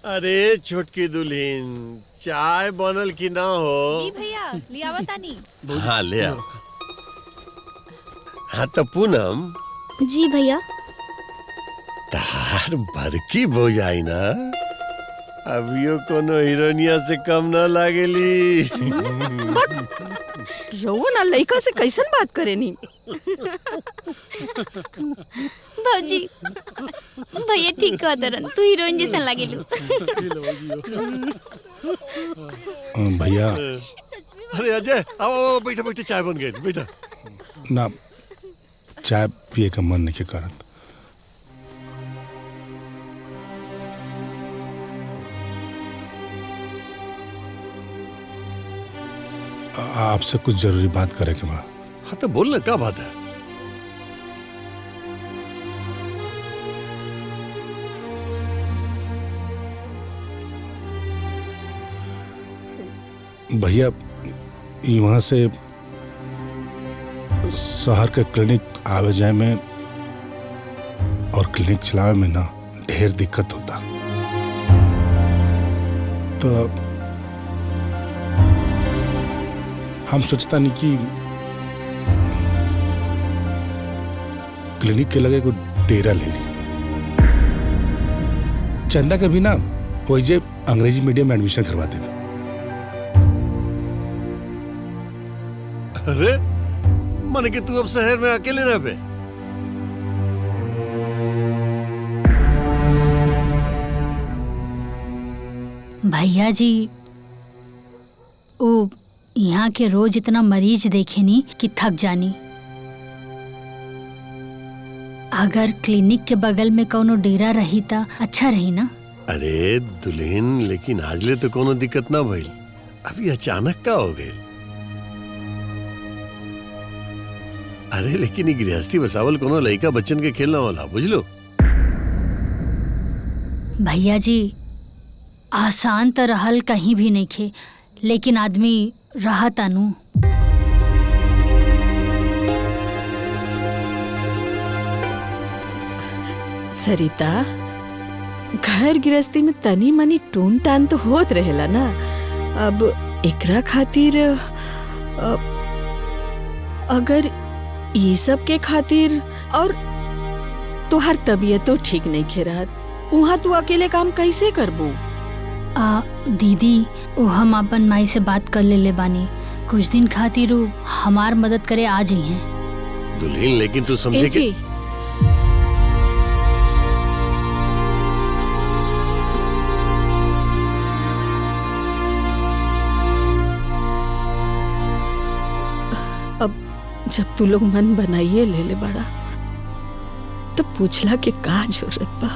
अरे छोटकी दुल्हन, चाय बनल की ना हो? जी भैया, लियावा तानी। हाँ ले आओ। हाँ तो पूनम, जी भैया। तार बड़की भौजाई ना अभियो कोनो हीरोनिया से कम ना लागेली। रउआ ना लइका से कैसन बात करेनी? भौजी, भैया ठीक कह दरन, तू हीरोइन जैसन लागेलू। भैया। अरे अजय, आओ बैठो बैठो, चाय बन गई, बैठो। ना चाय पिए का मन नहीं करत। आपसे कुछ जरूरी बात करे के बा। हाँ तो बोल ना, क्या बात है? भैया यहाँ से शहर के क्लिनिक आवे जाए में और क्लिनिक चलावे में ना ढेर दिक्कत होता। तो हम सोचता नहीं कि क्लिनिक के लगे कोई डेरा ले ली। चंदा के भी ना वही जे अंग्रेजी मीडियम में एडमिशन करवा दे। अरे मन कि तू अब शहर में अकेले रह पे? भैया जी, ओ यहाँ के रोज इतना मरीज देखे नी कि थक जानी। अगर क्लिनिक के बगल में कोनो डेरा रही ता अच्छा रही ना। अरे दुल्हन, लेकिन आजले तो कोनो दिक्कत ना भइल, अभी अचानक का हो गई। अरे लेकिन गृहस्थी बसावल कोनो लड़का बच्चन के खेलना वाला, बुझलो? भैया जी, आसान तो रहल कहीं भी नहीं खे, लेकिन आदमी रहा तानू। सरिता, घर गृहस्थी में तनी मनी टून टान तो होत रहेला ना। अब एकरा खातिर अगर ई सब के खातिर और तोहार तबीयतो ठीक नहीं खे रहत, वहाँ तू अकेले काम कैसे करबू? दीदी, वो हम अपन माई से बात कर ले बानी, कुछ दिन खातिर वो हमार मदद करे आ जाई हैं। दुल्हन लेकिन तू समझे कि अब जब तू लोग मन बनाइए ले बड़ा, तो पूछला के का जरूरत बा?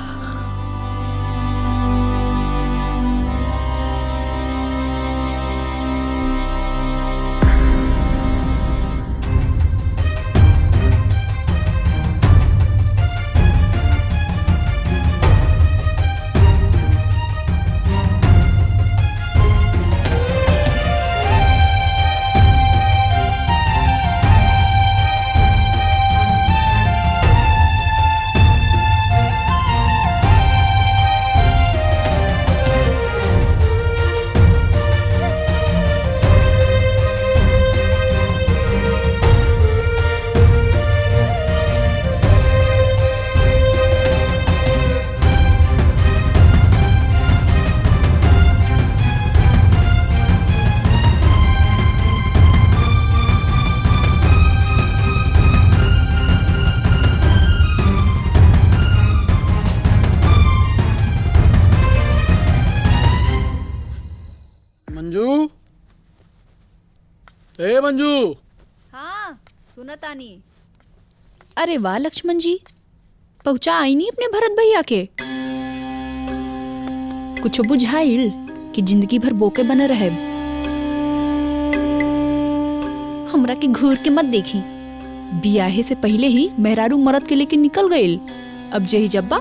मंजू। हाँ सुनतानी। अरे वाह लक्ष्मण जी, पहुंचा आई नहीं अपने भरत भैया के? कुछ बुझाइल कि जिंदगी भर बोके बने रहे? हमरा के घूर के मत देखी, बियाहे से पहले ही मेहरारू मरद के लेके निकल गईल। अब जही जब्बा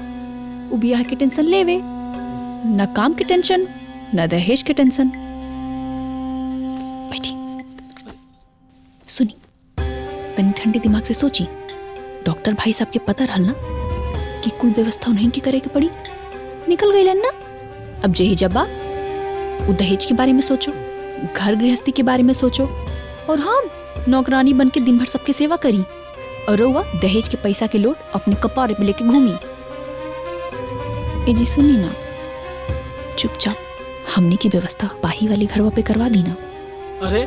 वो बियाह के टेंशन लेवे, न काम के टेंशन न दहेज के टेंशन। बैठी सुनी, तनी ठंडे दिमाग से सोची। डॉक्टर भाई साहब के पता रहल ना कि कुल व्यवस्था उन्हीं की करे के पड़ी, निकल गई ना। अब जही जब्बा वो दहेज के बारे में सोचो, घर गृहस्थी के बारे में सोचो, और हम नौकरानी बन के दिन भर सबके सेवा करी, और रउआ दहेज के पैसा के लोट अपने कपारे पे लेके घूमी। ए जी सुनी ना, चुपचाप हमने की व्यवस्था बाही वाली घरवा पे करवा दी ना। अरे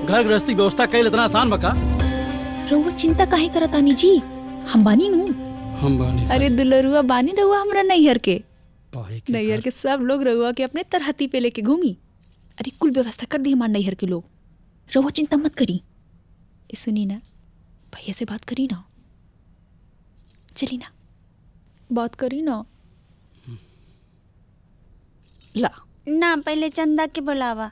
घर गृहस्थी व्यवस्था कईल इतना आसान बका? रउआ चिंता काहे करत आनी जी, हम बानी नू। हम बानी। अरे दुलरुआ बानी रउआ हमरा नैहर के, पाही के नैहर के सब लोग रउआ के अपने तरहती पे लेके घूमी। अरे कुल व्यवस्था कर दी हमारे नैहर के लोग, रउआ चिंता मत करी। ए सुनी ना, भैया से बात करी ना, चली ना, बात करी ना। ला ना पहले चंदा के बुलावा।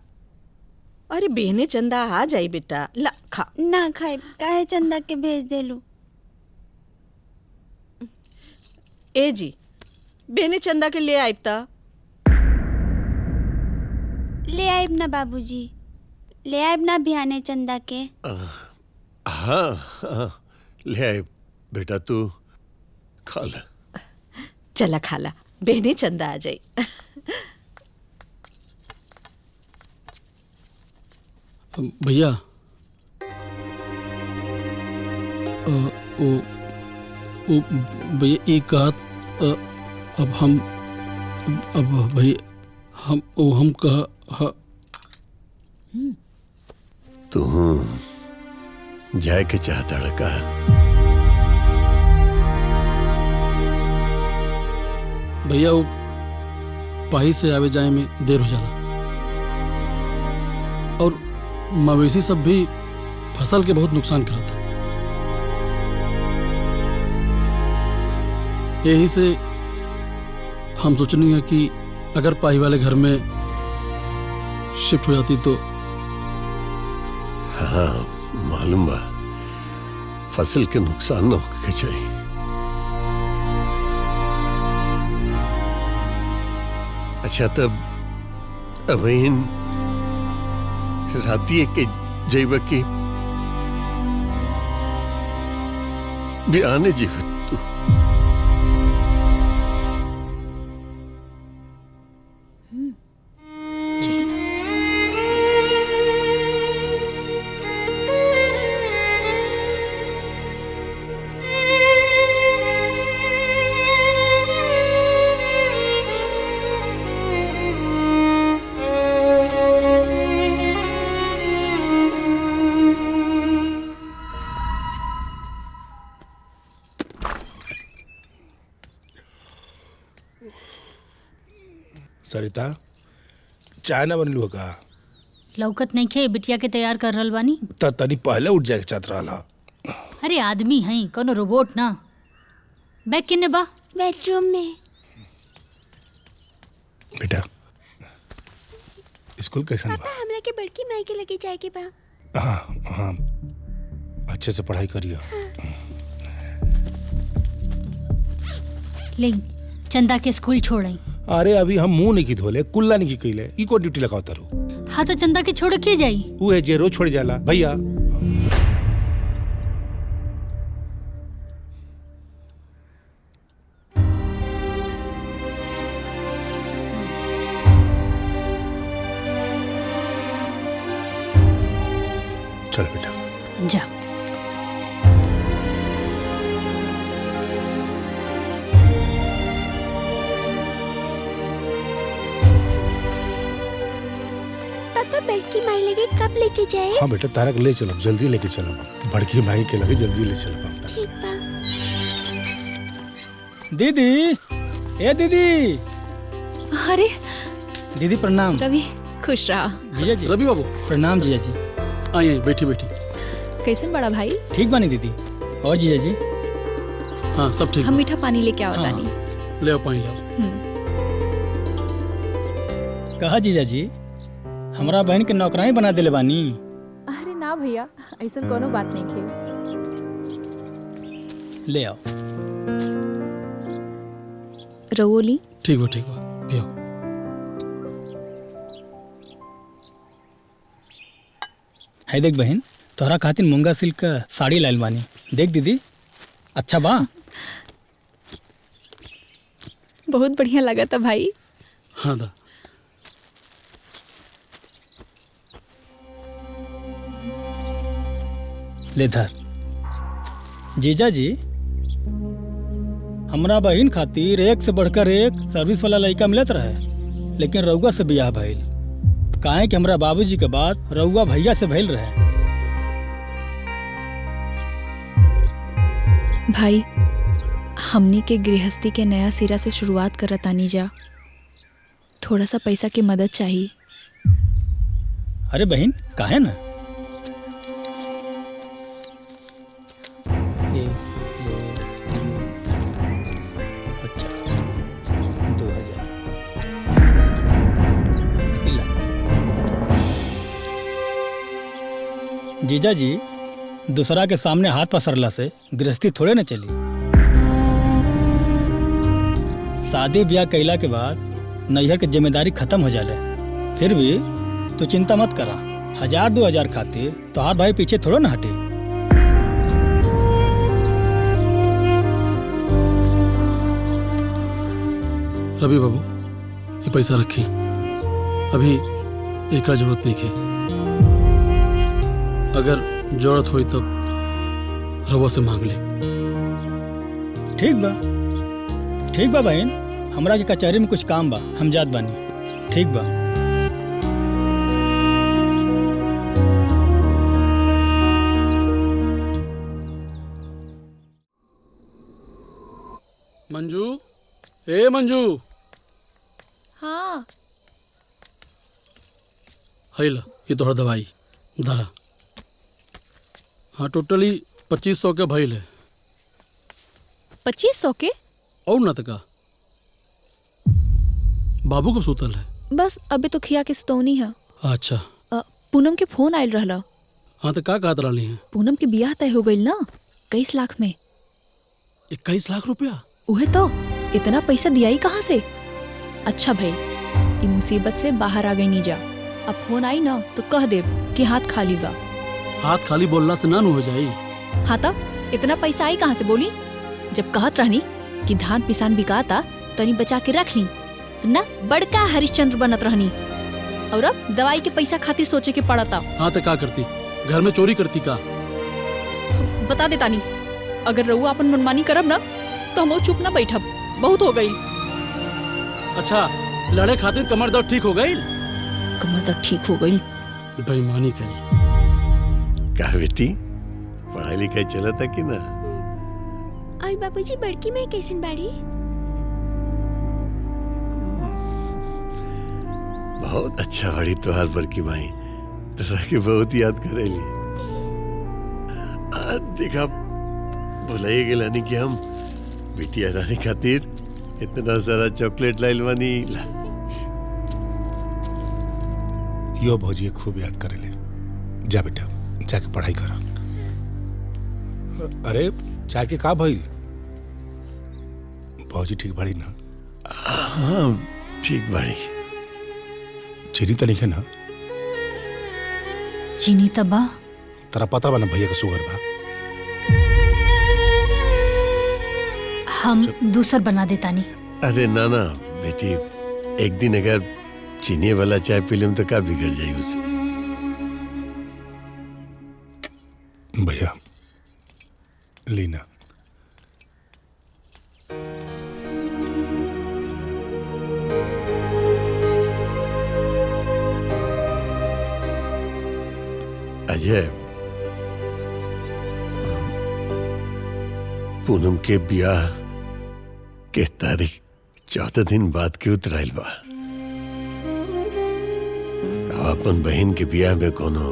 अरे बहने चंदा आ जाई बेटा, ला खा। ना खाए काहे चंदा के भेज देलू। ए जी बहने चंदा के ले आइब ता। ले आइब ना बाबूजी, ले आइब ना बिहाने चंदा के। हाँ, ले आए बेटा, तू खा ले। चला खाला, बहने चंदा आ जाई। भैया ओ भैया एक बात, अब भैया हम कहा तू जाए के चाहता लड़का? भैया वो पाही से आवे जाए में देर हो जाला, और मवेशी सब भी फसल के बहुत नुकसान करता है। यही से हम सोचनी है कि अगर पाही वाले घर में शिफ्ट हो जाती तो। हाँ मालूम बा, फसल के नुकसान न होके चाहिए। अच्छा तब अब राती के जैब की बियाने जीव तू। सरिता चाय ना बनलू का? लौकत नहीं खे, बिटिया के तैयार कर रहल बानी। त तनी पहले उठ जाए चाहत रहा। अरे आदमी हैं, कोनो रोबोट ना। बैग किन्ने बा? बेडरूम में। बेटा स्कूल कैसन बा? पापा हमरा के बड़की माई के लगे जाए के बा। हाँ हाँ, अच्छे से पढ़ाई करियो। ले चंदा के स्कूल छोड़ई। अरे अभी हम मुंह नहीं की धोले, कुल्ला नहीं की कइले, ई को ड्यूटी लगाओ तारू। हाँ तो चंदा के छोड़ के जाई। वो है जे रोज छोड़ जाला भैया। चल बेटा जा। पापा बड़की माई लगे कब लेके जाए? हाँ बेटा, तारा के ले चलब, जल्दी लेके चलब। बड़की भाई के लगे जल्दी ले चलब। ठीक बा। दीदी, ए दीदी। अरे दीदी प्रणाम। रवि खुश रहा। जीजा जी। रवि बाबू प्रणाम। जीजा जी आइए, बैठी बैठी। कैसे बड़ा भाई? ठीक बानी दीदी। और जीजा जी? हाँ सब ठीक। हम मीठा पानी लेके आओ तानी। ले आओ पानी लाओ। कहा जीजा जी, हमरा बहन के नौकरानी बना देले बानी। अरे ना भैया, ऐसा कोनो बात नहीं खे। ले आओ। रवोली ठीक बा पियो। है देख बहन, तोहरा खातिर मूंगा सिल्क का साड़ी लाइल बानी। देख दीदी, अच्छा बा? बहुत बढ़िया लगा था भाई। हाँ दा। ले धर। जीजा जी, हमरा बहिन खातिर एक से बढ़कर एक सर्विस वाला लड़का मिलत रहे, लेकिन रउआ से बियाह भइल। काहे कि हमरा बाबूजी के बाद रउआ भैया से भइल रहे। भाई, हमनी के गृहस्थी के नया सिरा से शुरुआत करतानी जा। थोड़ा सा पैसा की मदद चाहिए। अरे बहन, काहे ना। 1 2 3, अच्छा 2000 ला। जीजा जी, दूसरा के सामने हाथ पसरला से गृहस्थी थोड़े न चली। शादी ब्याह कैला के बाद नैहर के जिम्मेदारी खत्म हो जाले। फिर भी तू चिंता मत करा, 1000-2000 खातिर तोहार भाई पीछे थोड़ो ना हटे। रवि बाबू, ये पैसा रखी, अभी एक जरूरत नहीं है। अगर जरूरत हुई तब रवा से मांग ले। ठीक बा बहन, हमरा के कचहरी में कुछ काम बा, हम जात बानी। ठीक बा। मंजू, ए मंजू। हाँ। हैला, ये तोहरा दवाई धरा। हाँ, टोटली 2500 के भइल है। 2500 के? और ना तका बाबू कब सुतल है? बस अभी तो खिया के सुतौनी है। अच्छा। पूनम के फोन आयल रहला। हाँ, तो का कहत रही है? पूनम के बियाह तय हो गई ना 21 लाख में। 21 लाख रुपया? उहे तो, इतना पैसा दिया ही कहाँ से? अच्छा भाई, ये मुसीबत से बाहर आ गई नी जा। अब फोन आई ना तो कह दे कि हाथ खाली बा। हाथ खाली बोलना से ना हो जाई। हाँ तब इतना पैसा आई कहाँ से बोली? जब कहत रहनी कि धान पिसान बिकाता तनी बचा के रख ली तो ना बड़का हरिश्चंद्र बनत रहनी, और अब दवाई के पैसा खातिर सोचे के पड़ता। हाँ, तो का करती? घर में चोरी करती का? बता देता नहीं, अगर रहुआ अपन मनमानी करब ना तो हम चुप ना बैठब। बहुत हो गई। अच्छा, लड़े खातिर कमर दर्द ठीक हो गई? कमर दर्द ठीक हो गई? बेईमानी करी। का बेटी, पढ़ाई लिखाई चलता कि ना? और बाबूजी, बड़की में कैसन बाड़ी? बहुत अच्छा बड़ी तोहार बड़की माई, तोरा के बहुत याद करेली। देखा, भुलाइए गेला नहीं कि हम बिटिया रानी खातिर इतना सारा चॉकलेट लाइल बानी। यो भौजी खूब याद करेले। जा बेटा, जाके पढ़ाई करा। अरे चाय के का भइल? भौजी ठीक बाड़ी ना? हाँ, ठीक बाड़ी। चीनी तो लिखे ना? चीनी तबा? तेरा पता बा ना भैया का शुगर बा? हम दूसर बना देता नहीं। अरे नाना बेटी, एक दिन अगर चीनी वाला चाय पी लेम तो का बिगड़ जाई उसे। भैया लीना। अजय, पूनम के ब्याह के तारीख 14 दिन बाद के उतराइल बा। अब अपन बहन के ब्याह में कोनो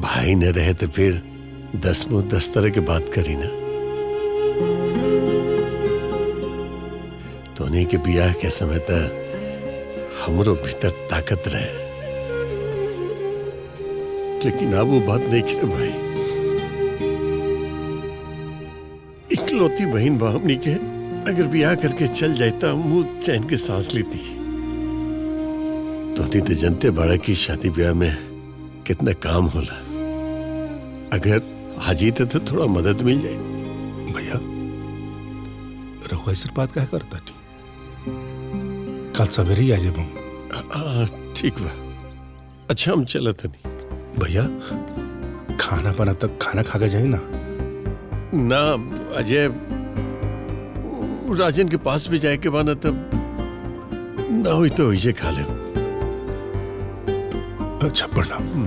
भाई न रहे तो फिर 10 मुंह 10 तरह के बात करी ना। तोनी के ब्याह के समय तक हमरो भीतर ताकत रहे, लेकिन अब वो बात नहीं करे भाई। इकलौती बहन बा हमनी के, अगर ब्याह करके चल जाता मुंह चैन के सांस लेती। तोनी तो जनते बड़ा की शादी ब्याह में कितना काम होला। अगर हाजीते तो थोड़ा मदद मिल जाए। भैया रहुआ ऐसा बात क्या करता थी? कल सवेरे ही आ जाब हम। ठीक बा। अच्छा हम चलत नहीं। भैया खाना बना तक खाना खा के जाए ना। ना अजय, राजन के पास भी जाए के बाना तब ना हुई तो इसे खा ले। अच्छा प्रणाम।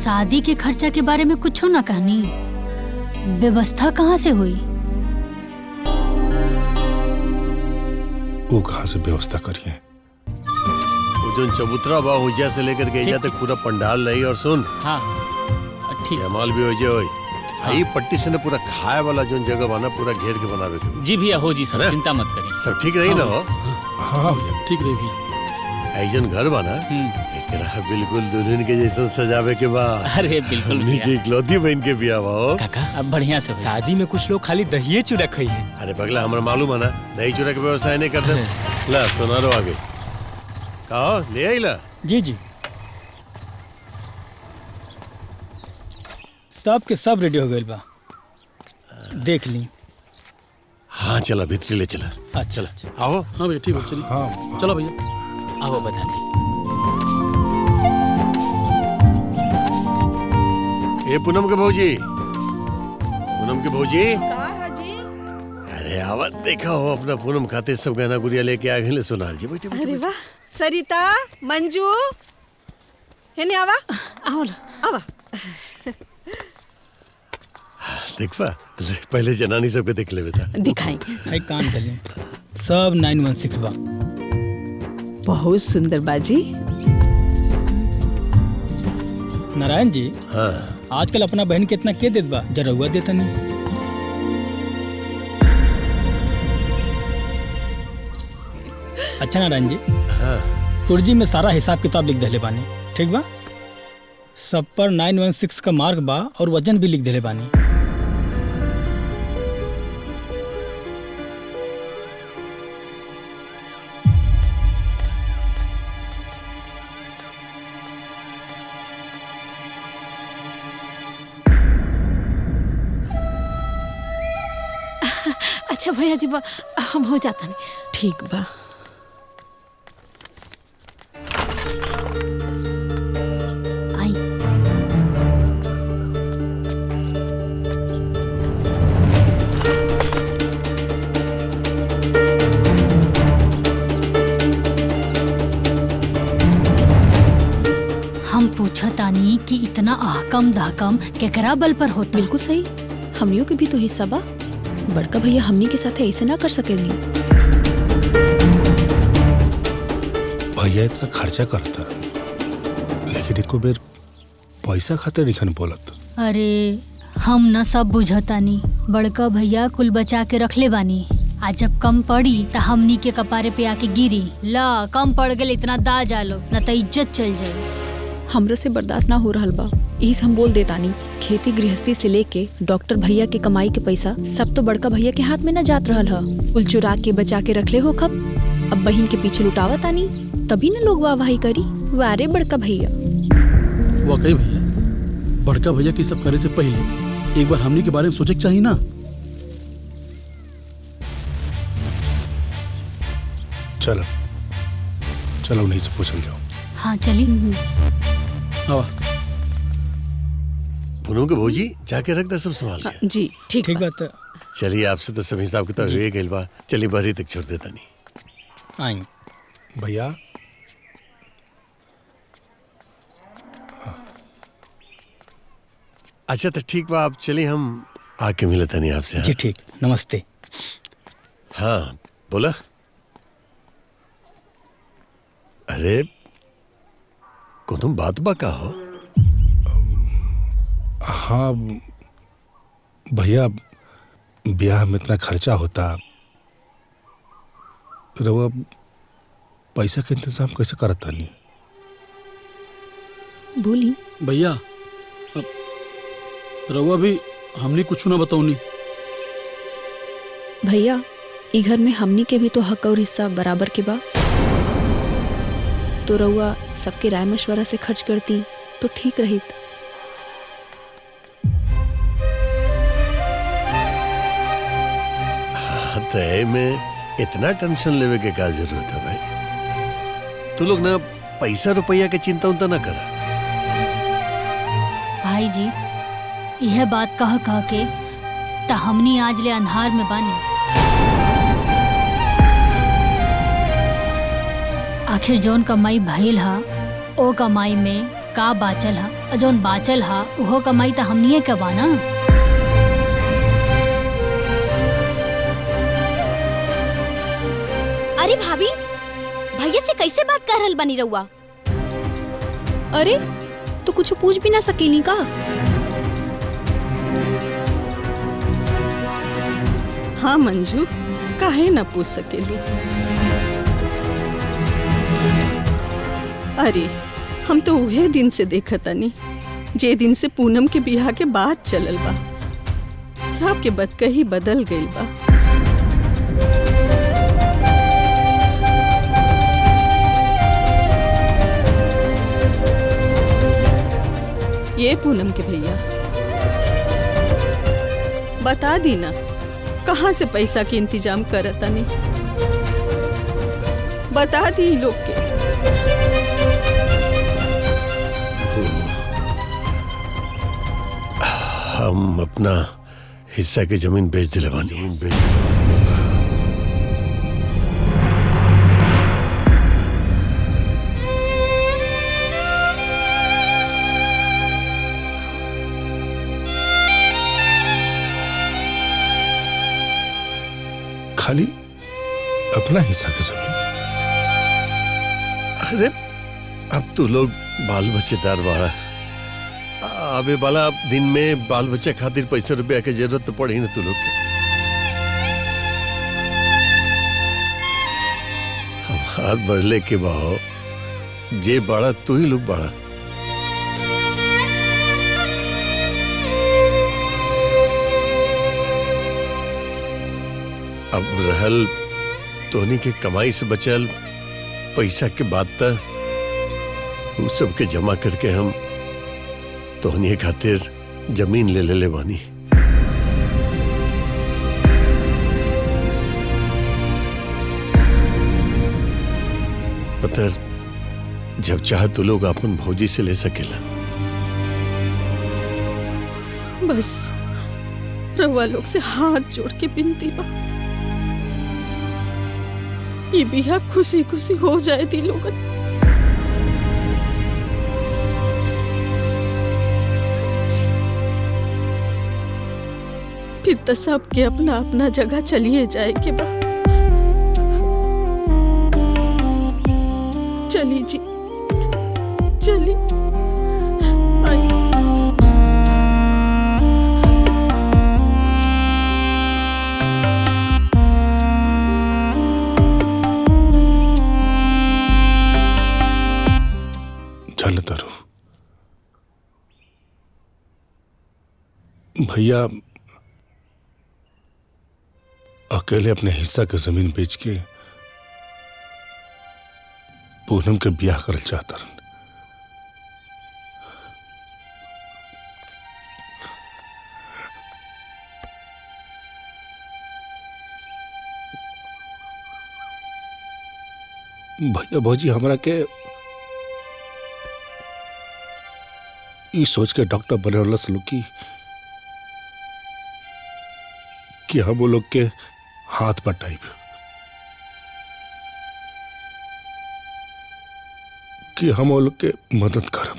शादी के खर्चा के बारे में कुछ ना कहनी, व्यवस्था कहाँ से हुई? वो कहाँ से व्यवस्था करिए? वो जो चबूतरा बा हुजा से लेकर के तक पूरा पंडाल रही। और सुन, हाँ ठीक। जमाल भी हो जाए आई पट्टी से ना पूरा खाए वाला जो जगह बना पूरा घेर के बनावे के। जी भैया हो जी सर, है? चिंता मत करिए। सब ठीक रही ना हो? हाँ भैया ठीक रही भैया। ऐजन घर बना एकरा बिल्कुल दुल्हन के जैसा सजावे के बाद। अरे बिल्कुल हमनी के इकलौती बहन के बियाह हो। काका अब बढ़िया से शादी में कुछ लोग खाली दहिए चूड़ा खाई है। अरे पगला हमरा मालूम है ना, दही चूड़ा की व्यवस्था नहीं करते। ला सुनारो आगे कहो ले आई ला। जी जी सब के सब रेडी हो गए बा, देख ली। हाँ चला भीतरी ले चला। अच्छा आओ। हाँ भैया ठीक है चलिए। हाँ चलो भैया आओ बता दी। ए पूनम के भौजी, पूनम के भौजी। अरे आवत देखा हो अपना पूनम खाते सब गहना गुड़िया लेके आ गए। सोनार जी बैठे अरे वाह, सरिता, मंजू, हेने आवा। आओ आवा। देखवा पहले जनानी सबके देख ले बेटा। दिखाई। आई कान कर ली, सब 916 बा। बहुत सुंदर बाजी। नारायण जी, हाँ आजकल अपना बहन के इतना के देत बा, जरा हुआ देता नहीं। अच्छा नारायण जी, हाँ पुर्जी में सारा हिसाब किताब लिख देले बानी, ठीक बा? सब पर 916 का मार्क बा और वजन भी लिख देले बानी। अच्छा भैया जी हम हो जाता नहीं। ठीक बा। आई हम पूछा तानी कि इतना अहकम दहकम केकरा बल पर होता? बिल्कुल सही, हमनियों के भी तो हिस्सा बा। बड़का भैया हमनी के साथ ऐसे ना कर सकेली। भैया इतना खर्चा करता लेकिन एको बेर पैसा खातिर निखन बोलत। अरे हम न सब बुझतानी, बड़का भैया कुल बचा के रखले बानी। आज जब कम पड़ी त हमनी के कपारे पे आके गिरी। ला कम पड़ गए इतना दा जालो न त इज्जत चल जाए। हमरा से बर्दाश्त ना हो रहल बा, यही से हम बोल देतानी। खेती गृहस्थी से लेके डॉक्टर भैया के कमाई के पैसा सब तो बड़का भैया के हाथ में न जात रहल ह। कुल चुरा के बचा के रखले हो कब, अब बहिन के पीछे लुटावत आनी, तभी न लोग वाहवाही करी। वारे बड़का भैया। वाकई भैया, बड़का भैया की सब करे से पहले एक बार हमनी के बारे में सोचे के चाहिए ना। चलो चलो नहीं से पूछल जाओ। हाँ चली। आवा पूनम के भौजी जाके रख दे सब संभाल के। जी ठीक ठीक बा। बात है। चलिए आपसे तो सब हिसाब किताब हुए गइल बा। चलिए बहरी तक छोड़ देता नहीं। आई भैया अच्छा तो ठीक बा, आप चलिए हम आके मिलता नहीं आपसे। जी ठीक, नमस्ते। हाँ बोला। अरे कोनो बात बा का हो? हाँ भैया, ब्याह में इतना खर्चा होता, रवा पैसा का इंतजाम कैसे करता नहीं? बोली भैया, अब रउआ भी हमनी कुछ ना बताऊनी। भैया, ई घर में हमनी के भी तो हक और हिस्सा बराबर के बा। तो रउआ सबके राय मशवरा से खर्च करती तो ठीक रही। तय में इतना टेंशन लेवे के का जरूरत है भाई। तू लोग ना पैसा रुपया के चिंता उनता ना करा। भाई जी यह बात कह कह के त हमनी आज ले अंधार में बानी। आखिर जौन कमाई भइल हा ओ कमाई में का बाचल हा, और जौन बाचल हा उहो कमाई त हमनिए के बा ना। अरे भाभी, भैया से कैसे बात कर रहल बनी रहुआ? अरे तो कुछ पूछ भी ना सकेली का? हाँ मंजू, काहे ना पूछ सकेलू। अरे हम तो उहे दिन से देखतानी जे दिन से पूनम के बियाह के बात चलल बा। सब के बदकही बदल गइल बा। ये पूनम के भैया बता दी ना कहाँ से पैसा के इंतजाम करतानी, बता दी लोग के। हम अपना हिस्सा के जमीन बेच दिले बानी। खाली अपना हिस्सा की जमीन? अरे अब तू लोग बाल बच्चेदार बाड़ा। अबे बाला दिन में बाल बच्चे खातिर पैसा रुपया के जरूरत तो पड़ी ना तू लोग के। हमार बढ़ले के बाहो जे बड़ा तू ही लोग बड़ा। अब रहल तोहनी के कमाई से बचल पैसा के बात त उ सब के जमा करके हम तोहनी खातिर जमीन ले बानी। पता जब चाह तो लोग अपन भौजी से ले सकेला। बस रउआ लोग से हाथ जोड़ के विनती बा, ये बिहा खुशी खुशी हो जाए दी लोगन। फिर तो सबके अपना अपना जगह चलिए जाए के बा। चली जी चली। भैया अकेले अपने हिस्सा के जमीन बेच के पूनम के ब्याह करल चाहता। भैया भौजी हमरा के ई सोच के डॉक्टर बने लोग कि हम वो लोग के हाथ बटाइब, कि हम वो लोग के मदद करब।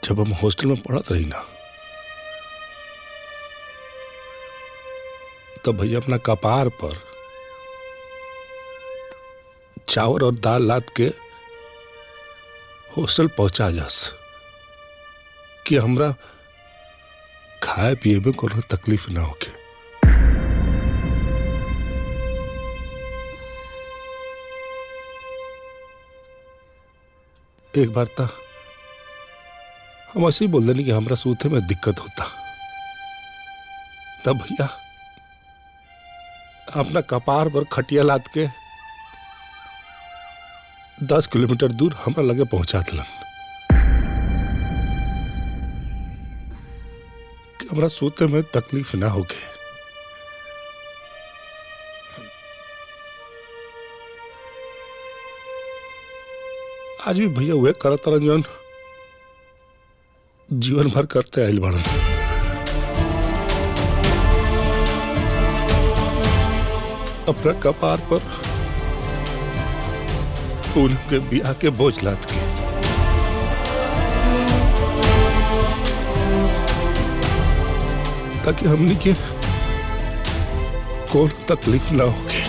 जब हम हॉस्टल में पढ़त रही ना तो भैया अपना कपार पर चावल और दाल लाद के हॉस्टल पहुंचा जास कि हमरा खाए पिए में कोनो तकलीफ ना होके। एक बार था हम ऐसे ही बोल देनी कि हमरा सूते में दिक्कत होता, तब भैया अपना कपार पर खटिया लाद के 10 किलोमीटर दूर हमरा लगे पहुंचा दिलन कि हमरा सोते में तकलीफ ना होके। आज भी भैया हुए करत तरन जौन जीवन भर करते आइल बाड़न। अपना कपार पर पूनम के बियाह के बोझ लाद के ताकि हमनी के कोई तकलीफ ना होके।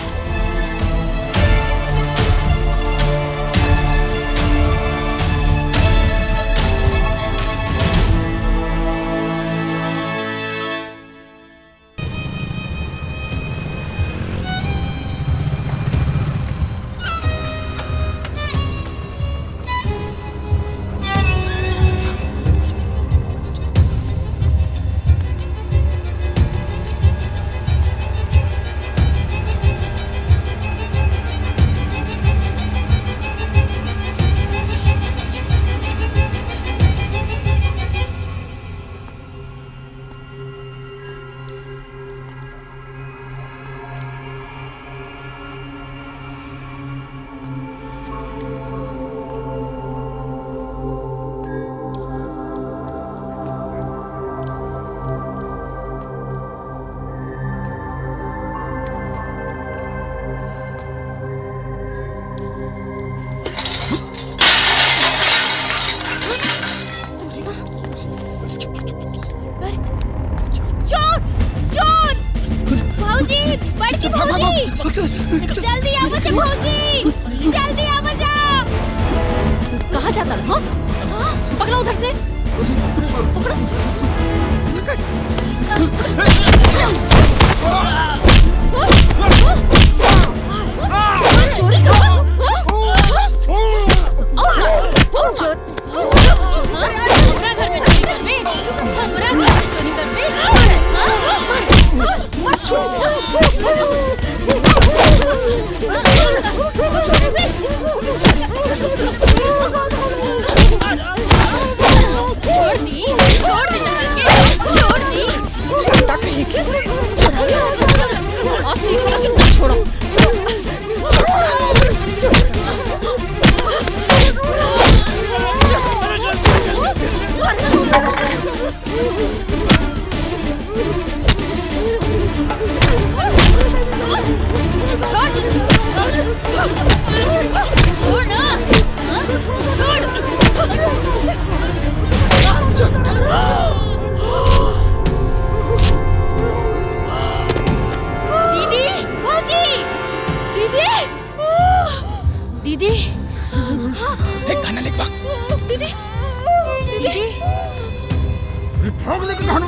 जल्दी आओ बच्चे भौजी, जल्दी आओ बच्चा। कहाँ जाता है? हाँ? पकड़ो उधर से, पकड़ो। चोरी करो? और चोर? हमरा घर में चोरी करबे? हमरा घर में चोरी करबे? छोड़ दी छोड़ दी छोड़ो। छोड़ ना, छोड़। दीदी, भौजी, दीदी, दीदी, खाना लेके भाग। दीदी, दीदी, भाग लेके खाना।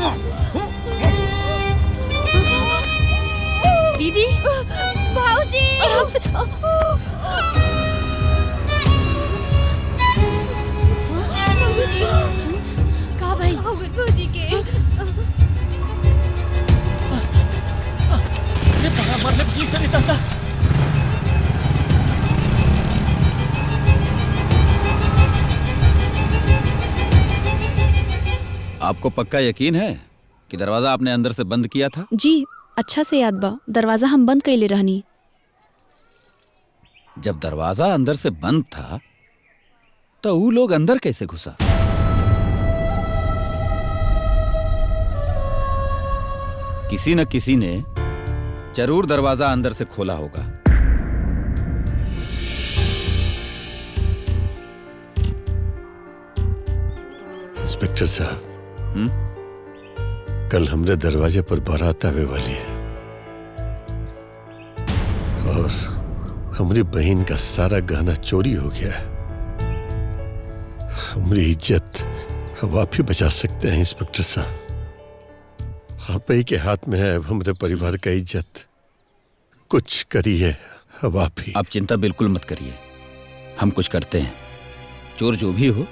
दीदी, भौजी, का भाई भौजी के ये पड़ा मरने की से नहीं था। आपको पक्का यकीन है कि दरवाजा आपने अंदर से बंद किया था? जी अच्छा से याद बा, दरवाजा हम बंद कैले रहनी। जब दरवाजा अंदर से बंद था तो वो लोग अंदर कैसे घुसा? किसी न किसी ने जरूर दरवाजा अंदर से खोला होगा। इंस्पेक्टर साहब, कल हमरे दरवाजे पर बारात आवे वाली है और हमारी बहन का सारा गहना चोरी हो गया है। हमारी इज्जत अब आप ही बचा सकते हैं इंस्पेक्टर साहब। आप ही के हाथ में है अब हमारे परिवार का इज्जत। कुछ करिए अब आप ही। आप चिंता बिल्कुल मत करिए, हम कुछ करते हैं। चोर जो भी हो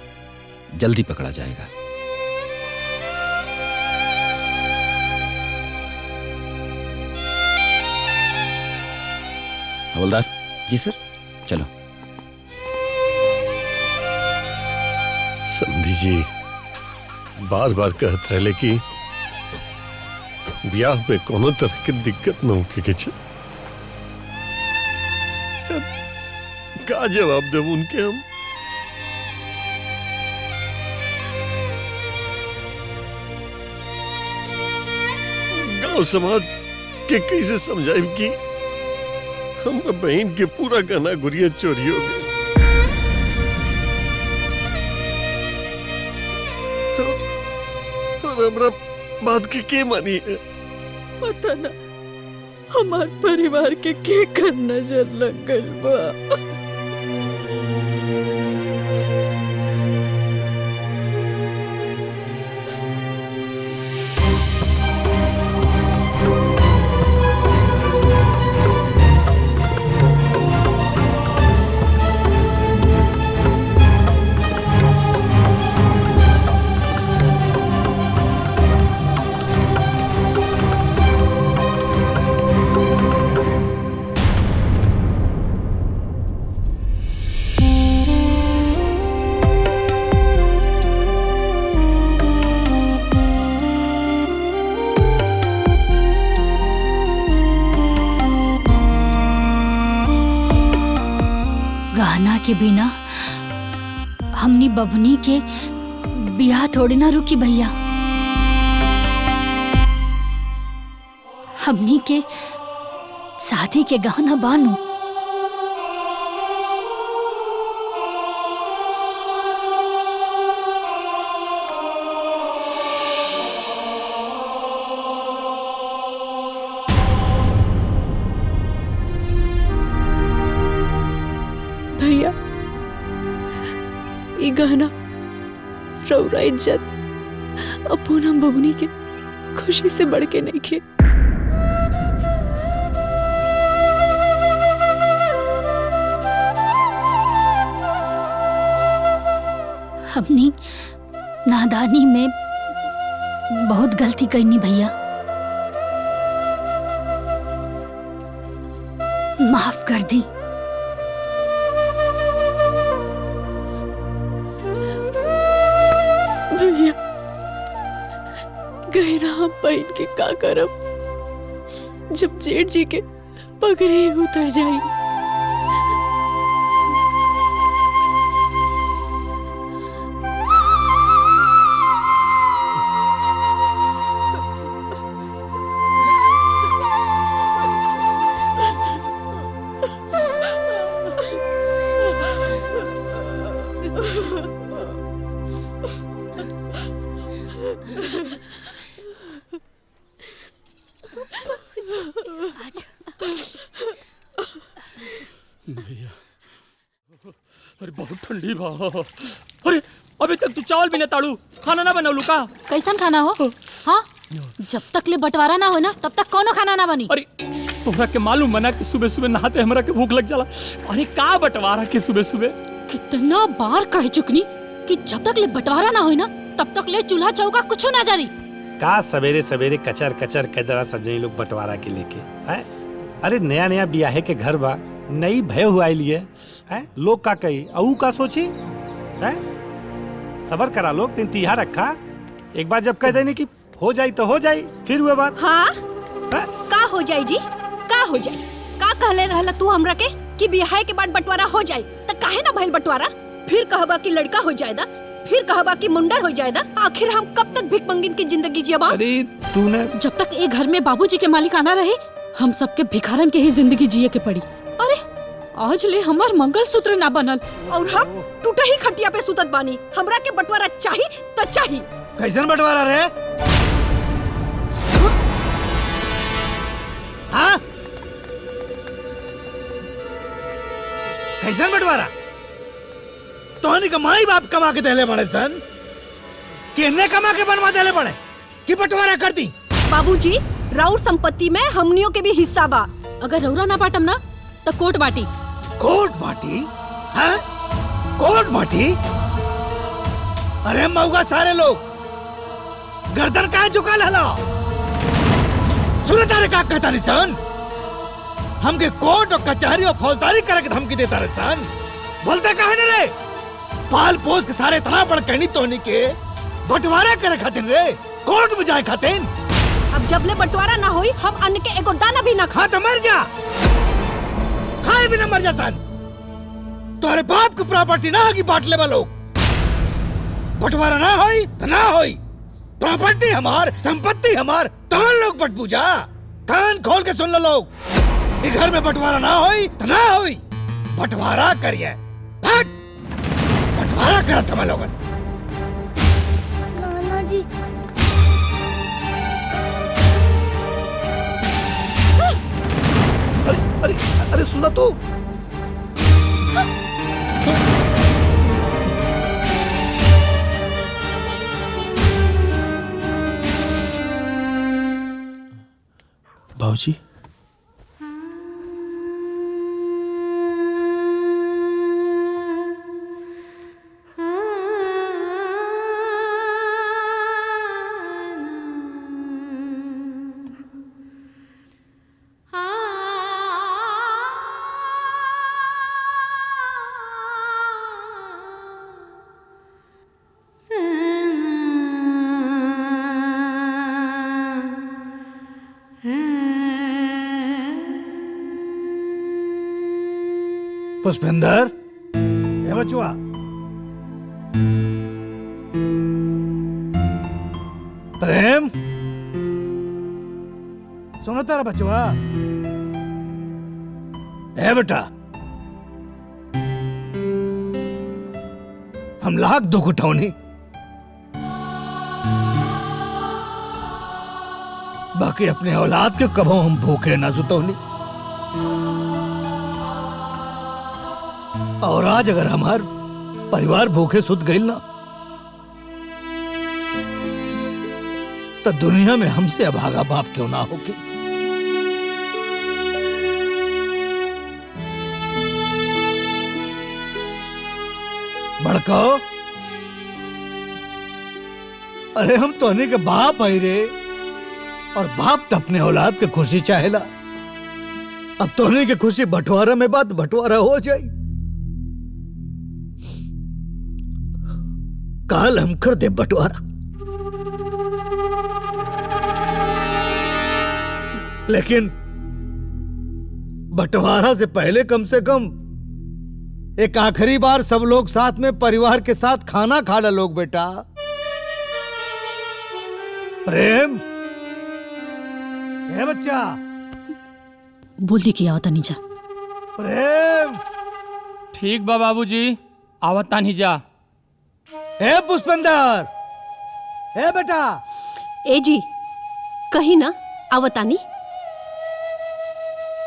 जल्दी पकड़ा जाएगा। हवलदार जी सर, चलो। समधी जी बार बार कहते रहे कि ब्याह में कोनो तरह की दिक्कत न होके के चाहिए। का जवाब दें उनके हम? गांव समाज के कैसे समझाए कि हम बहन के पूरा गहना गुड़िया चोरी हो गए। और हमरा बात के मानी है? पता ना हमार परिवार के कर नजर लग गइल बा। गहना के बिना हमनी बबनी के बियाह थोड़ी ना रुकी भैया। हमनी के शादी के गहना बानू। भैया ये गहना रौरा इज्जत और पूनम बबनी के खुशी से बढ़ के नहीं खे। हमनी नादानी में बहुत गलती करनी भैया, माफ कर दी। भैया गहना हम पहन के का करब जब जेठ जी के पगड़ी उतर जाई। भैया अरे बहुत ठंडी बा। अरे अभी तक तू चावल भी न ताड़ू, खाना ना बनौलू का? कैसन खाना हो? हाँ, जब तक ले बंटवारा ना हो ना तब तक कोनो खाना ना बनी। अरे तोहरा के मालूम मना कि सुबह सुबह नहाते हमरा के भूख लग जाला। अरे का बंटवारा के सुबह सुबह? कितना बार कह चुकनी कि जब तक ले बंटवारा ना हो ना तब तक ले चूल्हा चौका कुछ ना जानी। का सवेरे सवेरे कचर कचर कैदरा सब जनी लोग बंटवारा के लेके है? अरे नया नया बियाहे के घर बा, नई भय हुआ लिए है, लोग का कही अऊ का सोची है? सबर करा लोग, तीन तिहा रखा। एक बार जब कह देने की हो जाई तो हो जाई, फिर हुए बात। हाँ का हो जाई जी, का हो जाई? का कहले रहला तू हमरा के कि बियाह के बाद बंटवारा हो जाई, त काहे ना भइल बंटवारा? फिर कहबा कि लड़का हो जाएगा, फिर कहबा कि मुंडर हो जाएगा। आखिर हम कब तक भिखमंगिन की जिंदगी जियबा? अरे तूने जब तक एक घर में बाबूजी के मालिकाना रहे हम सबके भिखारन के ही जिंदगी जिए के पड़ी। अरे आज ले हमार मंगलसूत्र ना बनल और हम टूटा ही खटिया पे सुतत बानी। हमरा के बंटवारा चाही तो चाही। कैसन बंटवारा रे? हाँ कैसन बंटवारा? तोहनी का माई बाप कमा के देले बड़े सन कि इन्हें कमा के बनवा देले बड़े कि बंटवारा कर दी? बाबूजी राउर संपत्ति में हमनियों के भी हिस्सा बा। अगर रौरा ना बाटम ना तो कोट बाटी। कोट बाटी? हाँ कोट बाटी? अरे मऊगा सारे लोग गर्दन काहे झुका लहला? सुन तारे का कहता निसन? हमके कोर्ट और कचहरी और फौजदारी करे के धमकी देता रे सन। बोलते काहे न रे? पाल पोस के सारे इतना बड़ कहनी तोहनी के बंटवारा करे खातिर रे, कोर्ट में जाए खातिर। अब जबले बंटवारा ना होई हम अन्न के एगो दाना भी ना खा। तो मर जा, खाए भी ना मर जा सन। तोरे बाप की प्रॉपर्टी ना होगी बांट ले लोग। बंटवारा ना होई तो ना होई, प्रॉपर्टी हमार, संपत्ति हमार, तुम लोग बट पूजा। कान खोल के सुन लो लोग, ये घर में बंटवारा ना होई तो ना होई। बंटवारा करिए, बंटवारा करा तुम लोगन। नाना जी अरे अरे अरे सुना तो। बाबूजी पुष्पेंदर, ये बचुआ प्रेम, सुनो तारा बचुआ। ए बेटा, हम लाख दुख उठौनी, बाकी अपने औलाद के कभों हम भूखे ना सुतौनी। और आज अगर हमार परिवार भूखे सुत गई ना, तो दुनिया में हमसे अभागा बाप क्यों ना होगी। बड़को, अरे हम तोहनी के बाप आई रे, और बाप तो अपने औलाद के खुशी चाहेला। अब तोहनी की खुशी बंटवारा में बात बंटवारा हो जाए। काल हम कर दे बंटवारा, लेकिन बंटवारा से पहले कम से कम एक आखिरी बार सब लोग साथ में परिवार के साथ खाना खा ला लोग। बेटा प्रेम, ए बच्चा, बोल दी कि आवता नहीं जा। प्रेम, ठीक बा बाबूजी, आवता नहीं जा। ए पुष्पेंदर, ए बेटा। ए जी, कहीं ना आवतानी।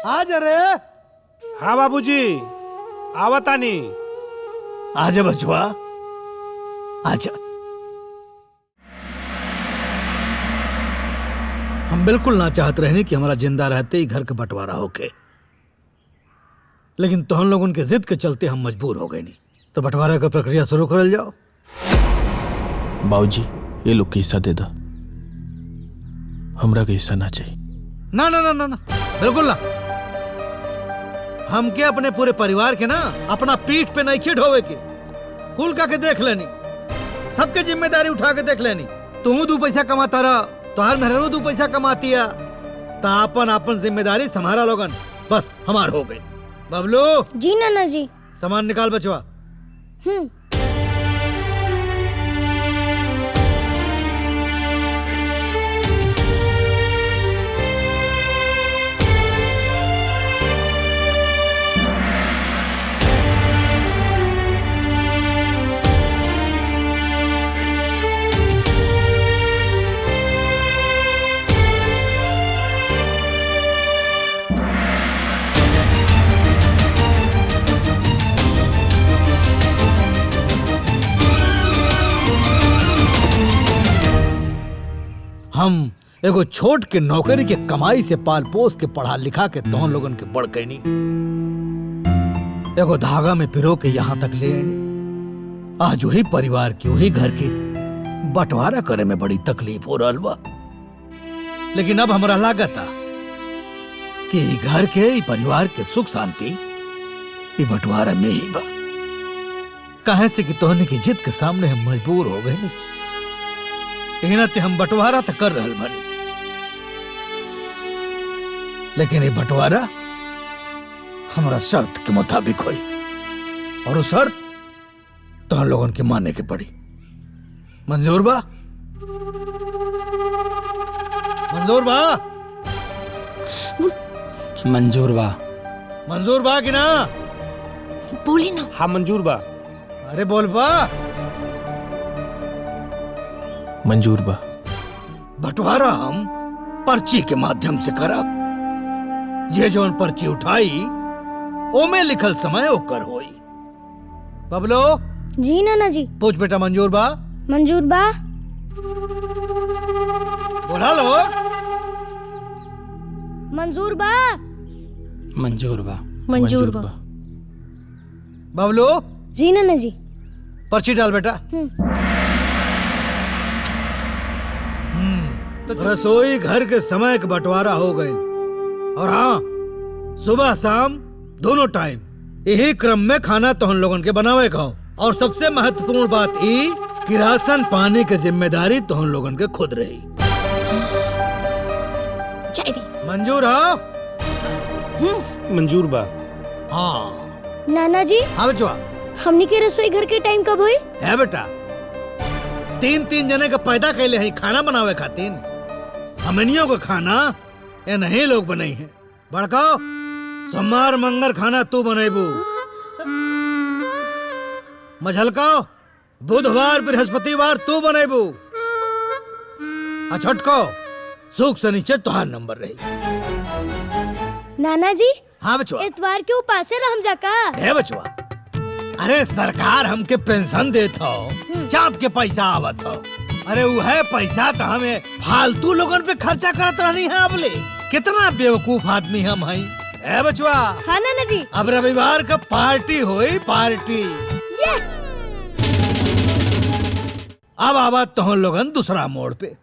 आज रे। हाँ बाबूजी, आवतानी। आजा बचवा, आजा। हम बिल्कुल ना चाहत रहने कि हमारा जिंदा रहते ही घर का बंटवारा होके, लेकिन तो हम लोग उनके जिद के चलते हम मजबूर हो गए। नहीं तो बंटवारा का प्रक्रिया शुरू कर जाओ। बाबूजी ये लोग के हिस्सा दे दा, हमरा के हिस्सा ना चाहिए। ना ना ना ना ना, बिल्कुल ना। हम के अपने पूरे परिवार के ना अपना पीठ पे नहीं खिट होवे के, कुल का के देख लेनी, सबके जिम्मेदारी उठा के देख लेनी। तू 2 पैसा कमाता रहा, तोहार मेहरारू 2 पैसा कमाती है, ता अपन जिम्मेदारी संभाला लोगन, बस हमार हो गई। बबलू जी नाना जी। सामान निकाल बचवा। हम एगो छोट के नौकरी के कमाई से पाल पोस के पढ़ा लिखा के तो लोगन के बढ़ कैनी, एगो धागा में पिरो के यहाँ तक ले आनी। आज वही परिवार की वही घर की बंटवारा करे में बड़ी तकलीफ हो रहा बा। लेकिन अब हमरा लागता कि ई घर के ई परिवार के सुख शांति ई बंटवारा में ही बा। काहे से कि तोहनी की जिद के सामने हम मजबूर हो गए नहीं। इना ते हम बंटवारा तो कर रहल बनी, लेकिन ये बंटवारा हमारा शर्त के मुताबिक हुई और उस शर्त तो हम लोगों के मानने की पड़ी। मंजूर बा? मंजूर बा? मंजूर बा। मंजूर बा कि ना? बोली ना। हाँ मंजूर बा। अरे बोल बा। मंजूर बा। बंटवारा हम पर्ची के माध्यम से करब। जे जौन पर्ची उठाई ओमे लिखल समय ओकर होई। बबलो। जी नाना जी। पूछ बेटा मंजूर बा? मंजूर बा। बोला लोग। मंजूर बा। मंजूर बा। मंजूर बा। बबलू। जी नाना जी। पर्ची डाल बेटा। तो रसोई घर के समय का बंटवारा हो गए और हाँ सुबह शाम दोनों टाइम यही क्रम में खाना तो हम लोगन के बनावे का हो। और सबसे महत्वपूर्ण बात ई कि राशन पानी की जिम्मेदारी तो हम लोगन के खुद रही। मंजूर? हाँ मंजूर बा। हाँ नाना जी। हाँ बचवा। हमनी के रसोई घर के टाइम कब हुई? है बेटा, 3-3 जने का पैदा कैले हैं खाना बनावे खातिर। हमनियों को खाना ये नहीं लोग बनाई हैं। बड़का सोमवार मंगर खाना तू बनेबू, मझलका बुधवार बृहस्पतिवार तू बनेबू, छठको सुख शनिचर तुहार नंबर रही। नाना जी। हाँ बचवा। इतवार के उपासे रहम जाका। है बचवा। अरे सरकार हमके पेंशन देत हो, चाप के पैसा आवत हो। अरे वो है पैसा तो हमें फालतू लोगन पे खर्चा करत रहनी है। अब ले कितना बेवकूफ आदमी हम हैं। है बचवा? हाँ नाना जी। अब रविवार का पार्टी होई पार्टी। अब आवा तो हम लोगन दूसरा मोड़ पे।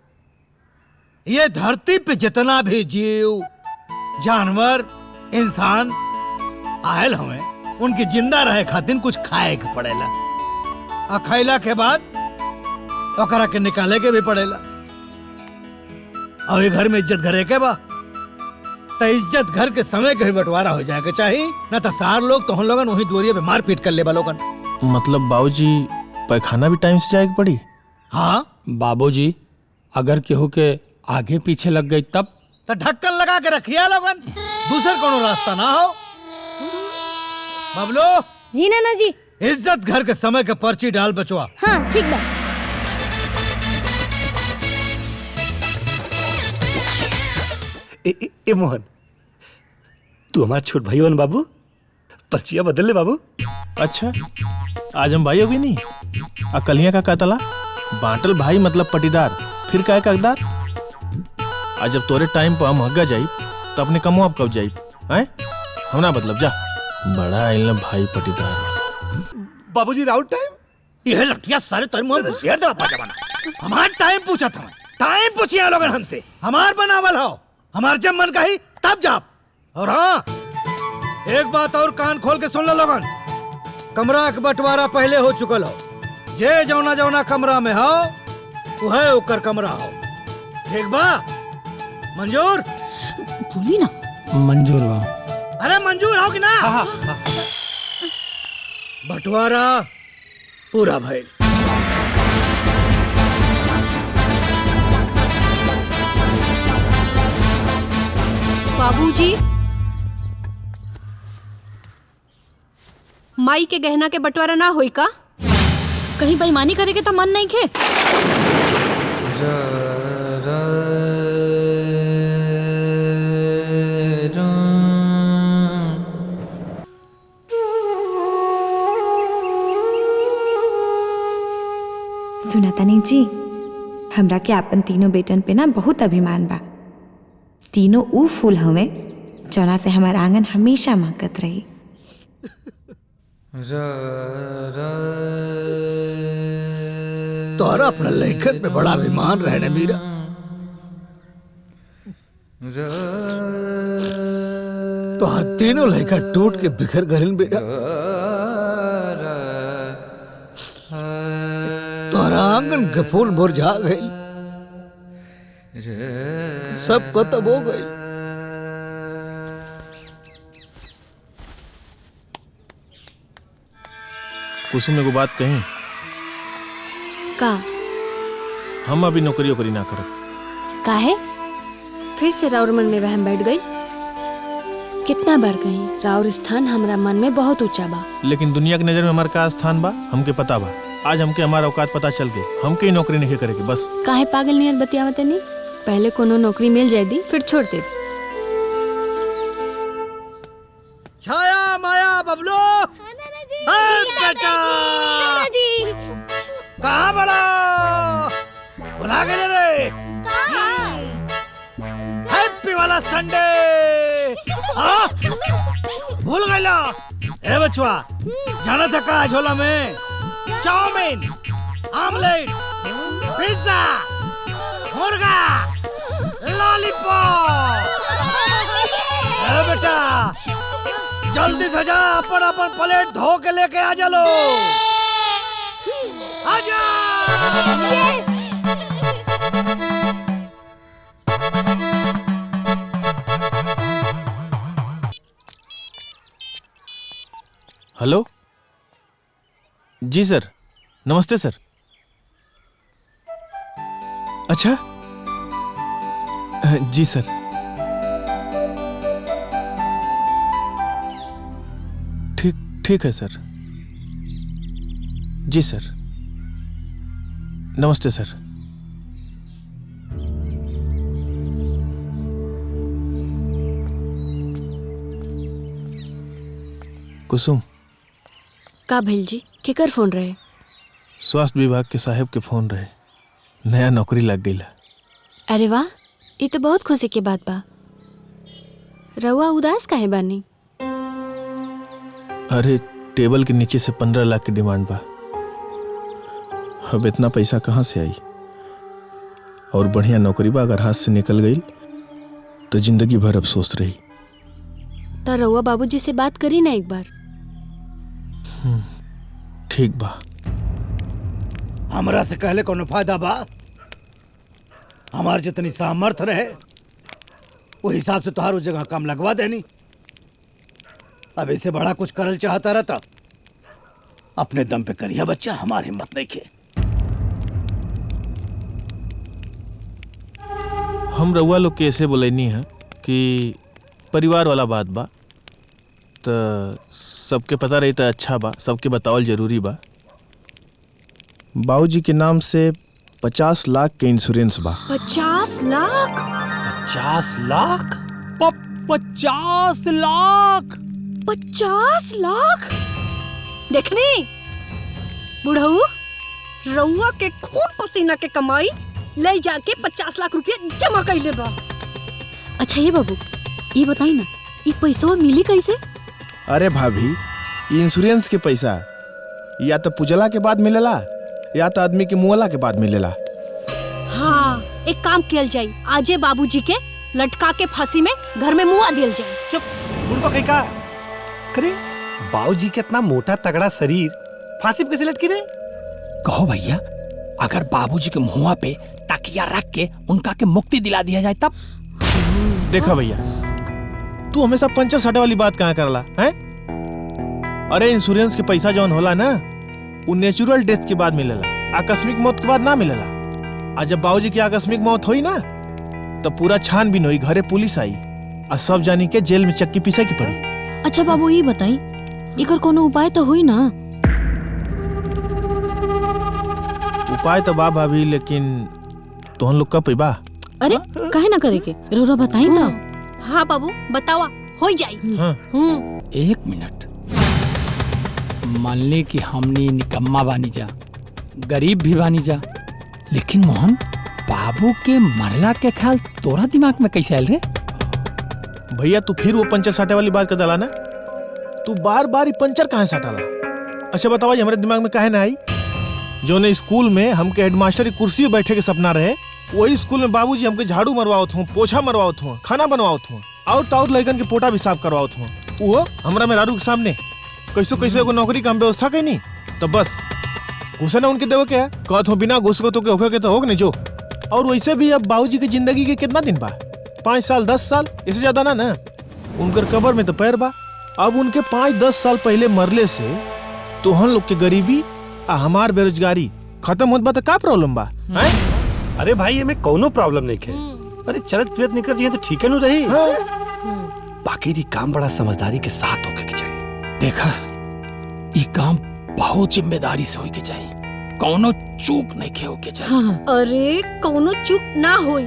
ये धरती पे जितना भी जीव जानवर इंसान आयल हमें उनकी जिंदा रहे खातिर कुछ खाए के पड़ेला। और खैला के बाद ओकरा के निकाले के भी पड़ेला। और ये घर में इज्जत घरे के बा तो इज्जत घर के समय के भी बंटवारा हो जाएगा चाहिए ना तो सार लोग तो हम लोगन वही दूरिया पे मार पीट कर ले लोगन। मतलब बाबूजी पैखाना भी टाइम से जाए पड़ी? हाँ बाबूजी अगर केहू के आगे पीछे लग गई तब तो ढक्कन लगा के रखिया लोगन, दूसर कोनो रास्ता ना हो। बबलू। जी नाना जी। इज्जत घर के समय के पर्ची डाल बचवा। हाँ ठीक बा। ए मोहन, तू हमारा छोट भाई बन बाबू, पर्चिया बदल ले बाबू। अच्छा आज हम भाई हो गई नहीं? अकलियां का कहतला बांटल भाई मतलब पटीदार, फिर काय कागदार। आज जब तोरे टाइम पर हम हग्गा जाई तो अपने कमो आप कब जाई हैं? हम ना मतलब जा बड़ा आइल भाई पटीदार। बाबूजी राउट टाइम ये लठिया सारे तेरे मुंह में घुसेड़ दे बापा जमाना। हमार टाइम पूछा था, टाइम पूछिया लोगन हमसे। हमार बनावल हो, हमार जब मन कही तब जाप। और हाँ एक बात और कान खोल के सुन लो लोगन, कमरा का बंटवारा पहले हो चुकल हो। जे जौना जौना कमरा में हो वह ओकर कमरा हो। ठीक बा? मंजूर? बोली ना। मंजूर बा। अरे मंजूर हो कि ना? बंटवारा पूरा भइल। बाबूजी, माई के गहना के बंटवारा ना होई का? कहीं बेईमानी करे के तो मन नहीं खे। सुना तनी जी, हमरा के अपन तीनों बेटन पे ना बहुत अभिमान बा। तीनों ऊ फूल हवे जौना से हमार आंगन हमेशा महकत रही। तोहरा अपना लेखन पे बड़ा अभिमान रहने मीरा। तो हर तीनों लड़का टूट के बिखर गए बेटा। तोहरा आंगन के फूल मुरझा गए, सब खत्म हो गए। कुसुम एगो बात कहीं, का हम अभी नौकरी वोकरी ना करब। काहे? फिर से राउर मन में वहम बैठ गई? कितना बार कहीं राउर स्थान हमरा मन में बहुत ऊंचा बा। लेकिन दुनिया की नजर में हमारा का स्थान बा हमके पता बा। आज हमके हमारा औकात पता चल गई, हमके ही नौकरी नहीं करेगी बस। काहे पागल नियर बतियावत नहीं? पहले कोनो नौकरी मिल जाए दी, फिर छोड़ दे। छाया माया बबलू, बेटा कहाँ बड़ा बुला गए रे? हैप्पी वाला संडे भूल गए लो? ए बचवा, जाना था का झोला में चाउमीन, आमलेट, पिज्जा, मुर्गा, लॉलीपॉप। ए बेटा जल्दी से जा, अपन अपन प्लेट धो के लेके आ जा लो। आजा। हेलो जी सर, नमस्ते सर। अच्छा जी सर, ठीक है सर। जी सर, नमस्ते सर। कुसुम, का भइल जी? केकर फोन रहे? स्वास्थ्य विभाग के साहब के फोन रहे, नया नौकरी लग गई। अरे वाह, ये तो बहुत खुशी की बात बा। रउआ उदास काहे बानी? अरे टेबल के नीचे से 15 लाख की डिमांड बा। अब इतना पैसा कहाँ से आई? और बढ़िया नौकरी बा, अगर हाथ से निकल गई तो जिंदगी भर अफसोस रही। तो रउआ बाबूजी से बात करी ना एक बार। ठीक बा। हमरा से कहले कोनो फायदा बा? हमार जितनी सामर्थ रहे वो हिसाब से तुहार उस जगह काम लगवा देनी। अब इससे बड़ा कुछ करल चाहता रहता अपने दम पे करिया बच्चा, हमारी हिम्मत नहीं खे। हम रउआ लोग के ऐसे बोलनी है कि परिवार वाला बात बा, तो सबके पता रही तो अच्छा बा, सबके बतावल जरूरी बा। बाबूजी के नाम से 50 लाख के इंश्योरेंस बा। 50 लाख? 50 लाख? 50 लाख? 50 लाख? देखनी बुढ़ऊ, रउआ के खून पसीना के कमाई ले जाके 50 लाख रुपया जमा कैले बा। अच्छा ये बाबू, ये बताई ना, ये पैसा मिली कैसे? अरे भाभी, इंश्योरेंस के पैसा या तो पुजला के बाद मिलेला या तो आदमी के मुअला के बाद मिलेला। हाँ, एक काम किया जाए, आजे बाबूजी के लटका के फांसी में घर में मुआ दिया जाए। चुप, उनको कहीं का करे? बाबूजी के इतना मोटा तगड़ा शरीर फांसी पे कैसे लटकी रहे? कहो भैया, अगर बाबूजी के मुंह पे तकिया रख के उनका के मुक्ति दिला दिया जाए तब। देखा भैया, तू हमेशा पंचर साटे वाली बात कहाँ करला हैं? अरे इंश्योरेंस के पैसा जौन होला ना, वो नेचुरल डेथ के बाद मिलेला, आकस्मिक मौत के बाद ना मिलेला। आज जब बाबूजी की आकस्मिक मौत हुई ना, तो पूरा छानबीन हुई, घरे पुलिस आई और सब जानी के जेल में चक्की पीसे की पड़ी। अच्छा बाबू, ये बताई, इकर कोनो उपाय तो हुई ना? उपाय तो बा भाभी, लेकिन तोहन लोग कब पैबा? अरे काहे ना करे के, रोरा बताई तो। हाँ बाबू, बतावा, हो जाई। एक मिनट, मान ले कि हमने निकम्मा बानी जा, गरीब भी बानी जा, लेकिन मोहन, बाबू के मरला के ख्याल तोरा दिमाग में कैसे आयल रे? भैया तू फिर वो पंचर साटे वाली बात कर डाला ना, तू बार बार ही पंचर कहाँ साटाला? अच्छा बतावा, हमारे दिमाग में काहे ना आई? जो ने स्कूल में हमके हेडमास्टर की कुर्सी पे बैठे के सपना रहे, वही स्कूल में बाबूजी हमके झाड़ू मरवावत हूँ, पोछा मरवावत हूँ, खाना बनवावत हूँ। और तो और लड़कन के पोटा भी साफ करवाओ हूँ, वो हमरा मेहरारू के सामने कैसे कैसे एगो नौकरी का हम व्यवस्था कैनी। तो बस घुसे ना उनके देवे के है, कहत हो बिना घुस को तो के होके तो होग नहीं जो। और वैसे भी अब बाबूजी की जिंदगी के कितना दिन बा, 5 साल 10 साल, इससे ज्यादा ना। उनकर कब्र में तो पैर बा। अब उनके 5-10 साल पहले मरले से तो हम लोग के गरीबी आ हमार बेरोजगारी खत्म होत बा, तो का प्रॉब्लम बा? अरे भाई ये में कोनो प्रॉब्लम नहीं है। अरे चलत फिरत निकल जाए तो ठीक है न रही। बाकी ये काम बड़ा समझदारी के साथ होके के चाहिए। देखा, ये काम बहुत जिम्मेदारी से होके चाहिए, कौनो चूक नहीं के होके चाहिए। अरे कौनो चूक ना होई।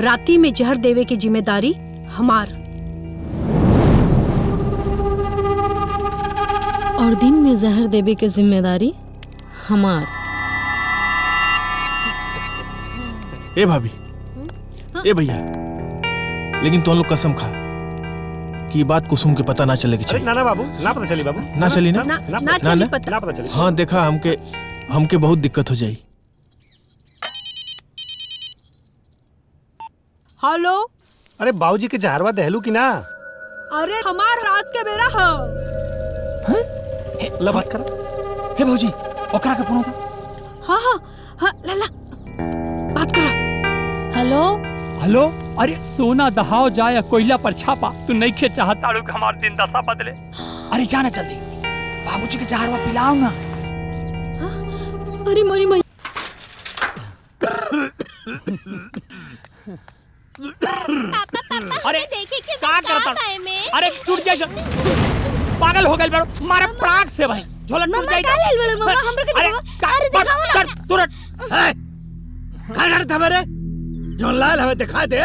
राती में जहर देवे की जिम्मेदारी हमार, और दिन में जहर देवे के जिम्मेदारी हमार। ए भाभी, ए भैया, लेकिन तुम लोग कसम खा कि ये बात कुसुम के पता ना चले की चाहिए। ना बाबू, ना पता चली बाबू, ना चली ना, ना चली पता, ना पता चली। हाँ देखा, हमके बहुत दिक्कत हो जाई। हेलो। अरे बाबूजी के जहरवा दहलू की ना? अरे हमार रात के बेरा ला बात कर। हे भौजी, ओकरा के फोन था। हाँ ला बात करा। Hello hello. अरे सोना दहाओ जाए कोयला पर छापा, तू नहीं खे चाहता कि हमार दिन दशा बदले। अरे जाना जल्दी, बाबूजी के जहरवा पिलाओ ना। अरे मोरी मई। अरे का करता? अरे छूट जाए, पागल हो गए बड़ो, मारे प्राग से भाई झोला टूट जाए। अरे तुरंत का डरता मेरे? जो लाल हवे दिखा दे।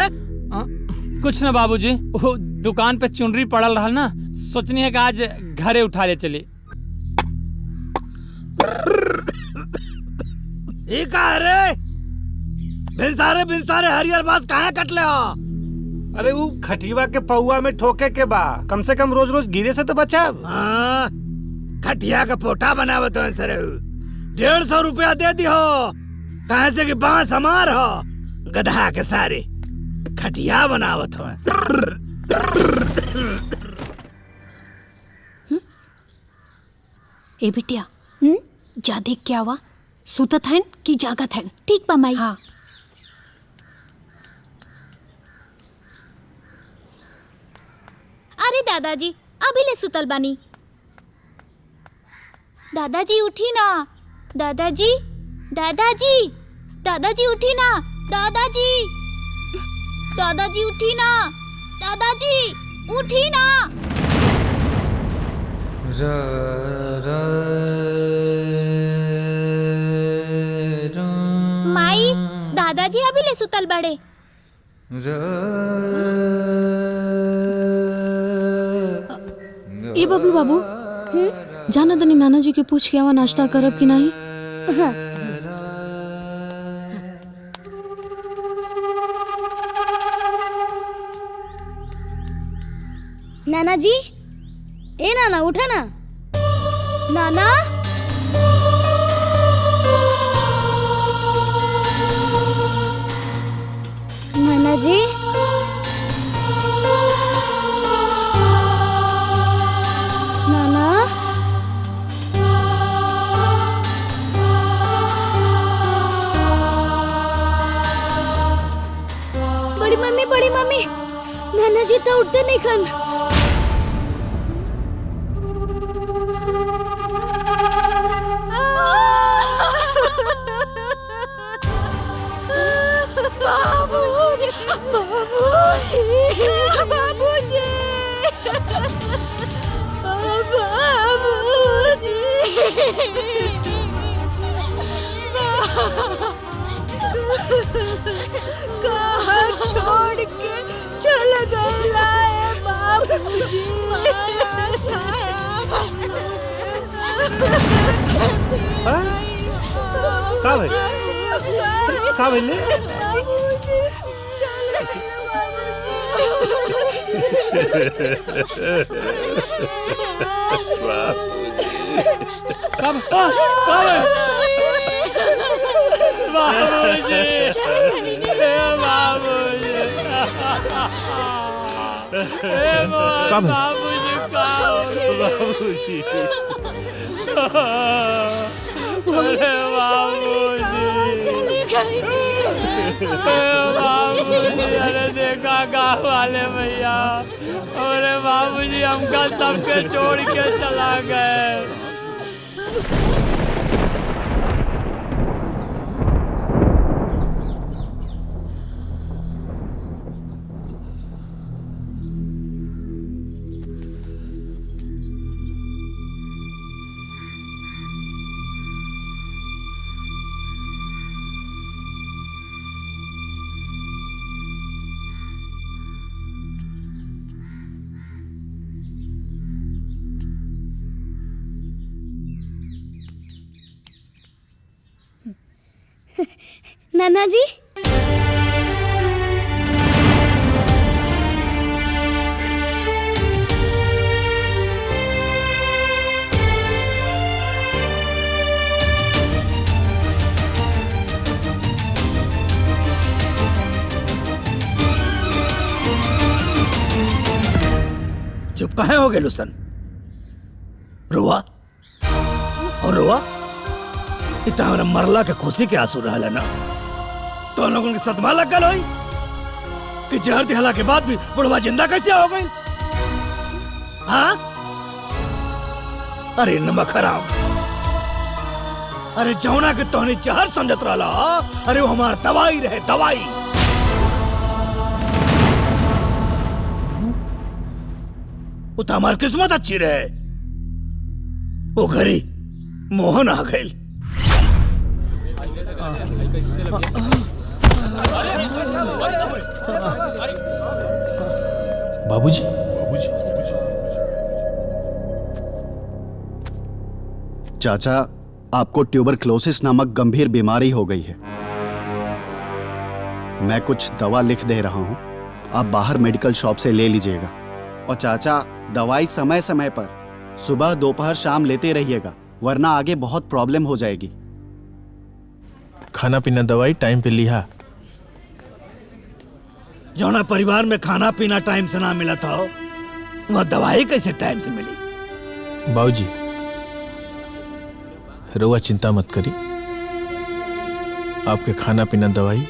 कुछ ना बाबूजी, वो दुकान पे चुनरी पड़ल रहा ना, सोचनी है कि आज घरे उठा ले चली। रे बिन सारे हरियर बास कहाँ कट ले हो? अरे वो खटिया के पौआ में ठोके के बा, कम से कम रोज रोज गिरे से तो बचाब। खटिया का पोटा बनावे तो सर 150 रुपया दे दी हो, कहे से कि बांस हमार हो, गधा के सारे खटिया बनावत हो। ए बिटिया, जा देख क्या हुआ, सुतत है कि जागत है? ठीक बा माई। हाँ। अरे दादाजी, अभी ले सुतल बानी। दादाजी उठी ना, दादाजी दादाजी दादाजी उठी ना, दादाजी दादाजी उठी ना, दादाजी उठी ना। माई, दादाजी अभी ले सुतल बड़े। ए बबलू बाबू, जाना तनी नाना जी के पूछ के आवा नाश्ता करब कि नहीं? हाँ। नाना जी, ए नाना उठा ना। नाना नाना जी, नाना बड़ी मम्मी, नाना जी तो उठते नहीं खन। कहाँ छोड़ के चल गया है बाबूजी? का भइले? का भाई? बाबूजी बाबूजी अरे देखा गाँव वाले भैया, अरे बाबूजी हमका सबके छोड़ के चला गए। नाना जी चुप काहे हो गए लुसन? रुआ और रुआ इतना हमारा मरला के खुशी के आंसू रहला ना, तो लोगों के सदमा लग गल होई कि जहर दिहला के बाद भी बुढ़वा जिंदा कैसे हो गई? हाँ? अरे नमक हराम, अरे जौना के तोहने जहर समझत रहला, अरे वो हमार दवाई रहे, दवाई। वो तो हमार किस्मत अच्छी रहे, वो घरी मोहन आ गई। बाबूजी चाचा, आपको ट्यूबरक्लोसिस नामक गंभीर बीमारी हो गई है। मैं कुछ दवा लिख दे रहा हूं, आप बाहर मेडिकल शॉप से ले लीजिएगा। और चाचा, दवाई समय समय पर सुबह दोपहर शाम लेते रहिएगा, वरना आगे बहुत प्रॉब्लम हो जाएगी। खाना पीना दवाई टाइम पे लिहा। जौना परिवार में खाना पीना टाइम से ना मिला था, वह दवाई कैसे टाइम से मिली? बाबूजी रुआ चिंता मत करी, आपके खाना पीना दवाई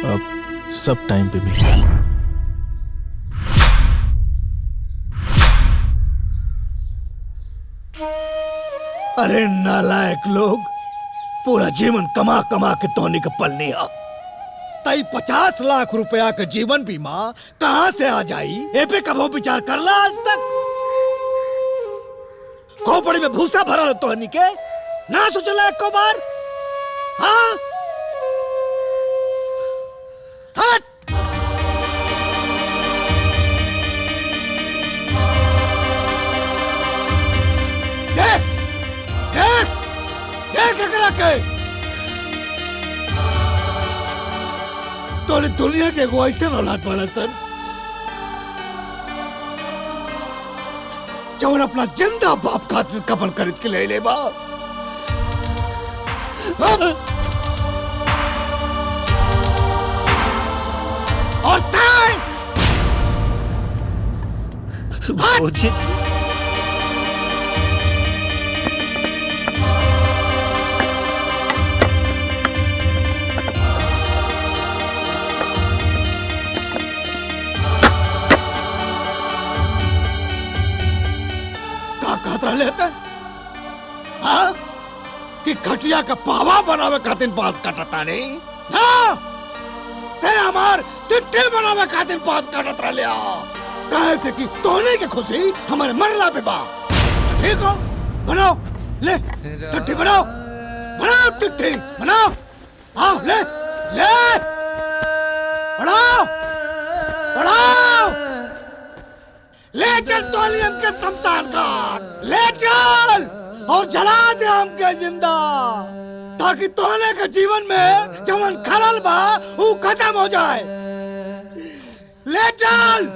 अब सब टाइम पे मिलेगा। अरे नालायक लोग, पूरा जीवन कमा कमा के तोहनी के पलनी आ, तई 50 लाख रुपया के जीवन बीमा कहां से आ जाई? ए पे कभो विचार करला आज तक? खोपड़ी में भूसा भरल तोहनी के, ना सोचला एको बार? हाँ? हट! देख देख देख एकरा के, तोरे दुनिया के एगो ऐसे औलाद बड़ा सन जवन अपना जिंदा बाप खातिर कफन खरीद के ले बा। और ताई बाबूजी लेते हाँ? कि खटिया का पावा बनावे खातिर पास कटता नहीं ना, ते हमार चिट्ठी बनावे खातिर पास कटत रह कहे थे कि तोहने की खुशी हमारे मरला पे बा। ठीक हो, बनाओ, ले चिट्ठी बनाओ, बनाओ चिट्ठी बनाओ, हाँ ले ले बनाओ बनाओ, ले चल तोलियम के शमशान घाट, ले चल और जला दे हमके जिंदा, ताकि तोहने के जीवन में जवन खलल बा वो खत्म हो जाए। ले चल,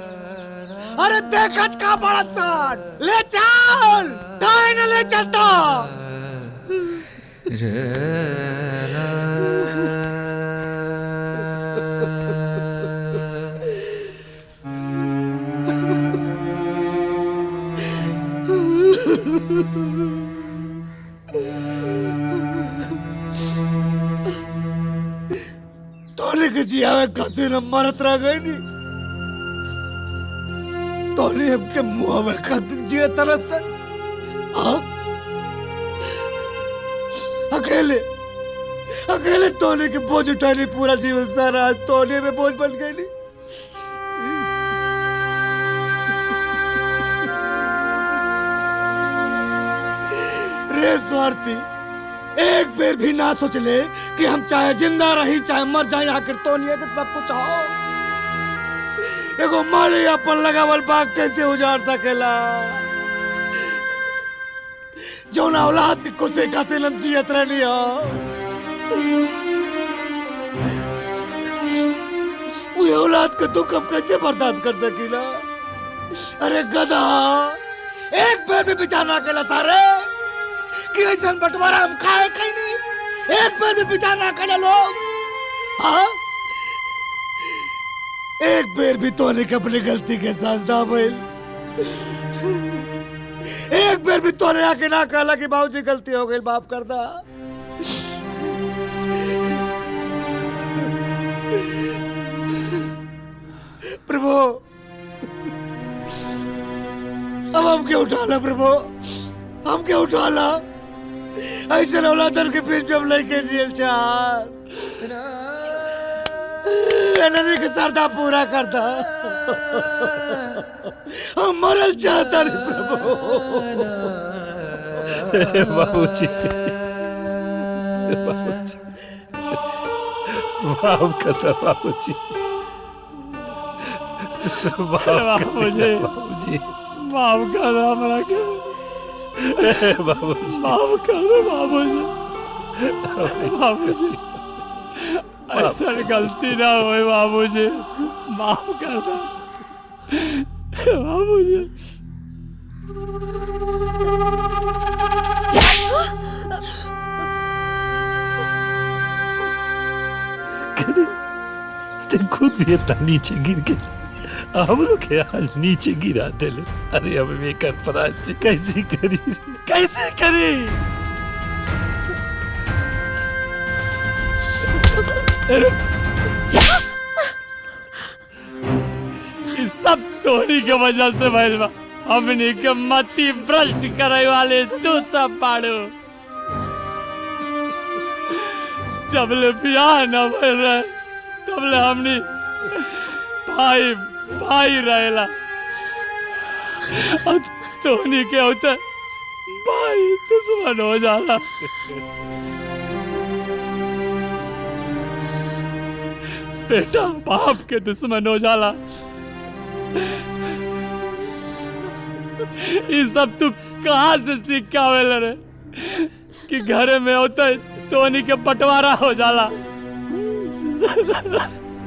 अरे देखत का बड़ा सान, ले चल, काहे न ले चलता? के जियावे खातिर हम मरत रह गए नी। तोने हमके मुआवे खातिर जिया तरस से। हाँ? अकेले तोने के बोझ उठाने पूरा जीवन सारा आज तोने में बोझ बन गई नी। रे स्वार्थी, एक बेर भी ना सोच ले कि हम चाहे जिंदा रही चाहे मर जाए, आखिर तो नहीं है कि सब कुछ हो। एगो माली अपन लगावल बाग कैसे उजाड़ सकेला? जो ना औलाद की कुछ खातिर हम जियत रहनी हो, वो औलाद के दुख हम कैसे बर्दाश्त कर सकीला? अरे गधा, एक बेर भी विचार ना केला सारे कि ऐसा बंटवारा हम खाए कहीं नहीं। एक बार भी विचार ना करे लोग। हाँ? एक बेर भी तोने के अपनी गलती के साथ ना भइल। एक बेर भी तोने आके ना कहला कि बाबूजी गलती हो गई, माफ कर दा। प्रभु, अब हम क्या उठाला प्रभु, हम क्या उठाला? ऐसे औलादन के बीच में हम लेके जेल चार के सरदा पूरा करता। हम मरल चाहता नहीं प्रभु। बाबूजी, माफ करता बाबूजी, बाबूजी, माफ कर दो हमरा के। बाबूजी, माफ कर दो बाबूजी, बाबूजी, ऐसा गलती ना होए बाबूजी, माफ कर दो बाबूजी। ते खुद भी इतना नीचे गिर के हमरो के आज नीचे गिरा देले। अरे अब मैं कर पराज कैसे करी, कैसे करी? इस सब तोहरी के वजह से भइल बा। हमनी के मति भ्रष्ट करे वाले तू सब बाड़ू। जबले बियाह न भइल रहे तबले हमनी भाई भाई रहेला। अब तोहनी के होता भाई दुश्मन हो जाला। बेटा बाप के दुश्मन हो जाला। ये सब तू कहाँ से सीख के आवेला रे कि घर में होता है तोहनी के बंटवारा हो जाला?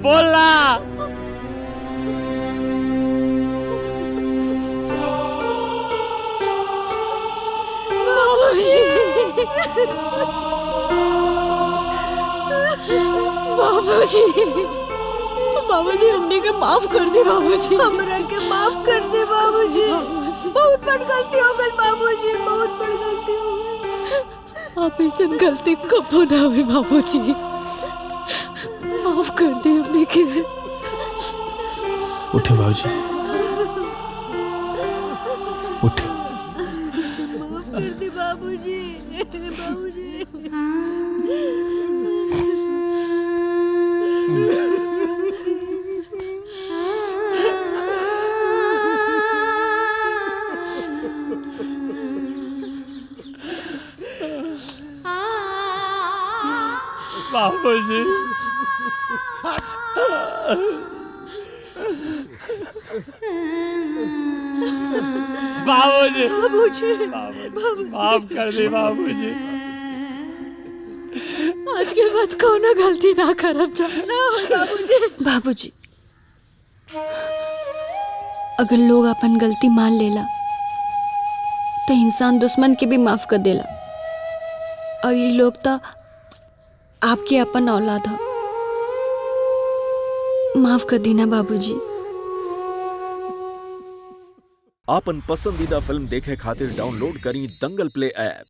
बोला बाबूजी, बाबूजी हमने के माफ कर दे बाबूजी, हमरा के माफ कर दे बाबूजी। बहुत बड़ गलती हो गई बाबूजी, बहुत बड़ गलती हो गई। आप ऐसा गलती कब ना हुई बाबूजी, माफ कर दे हमने के। उठे बाबूजी, उठे। माफ कर दे बाबूजी, बाबूजी। बाबूजी, बाबूजी, बाबूजी, माफ कर दे बाबूजी। आज के बाद कौनो गलती ना करब ना बाबूजी। बाबूजी, अगर लोग अपन गलती मान लेला तो इंसान दुश्मन के भी माफ कर देला। और ये लोग तो आपके अपन औलाद हो। माफ कर देना बाबूजी। आपन पसंदीदा फिल्म देखे खातिर डाउनलोड करी दंगल प्ले ऐप।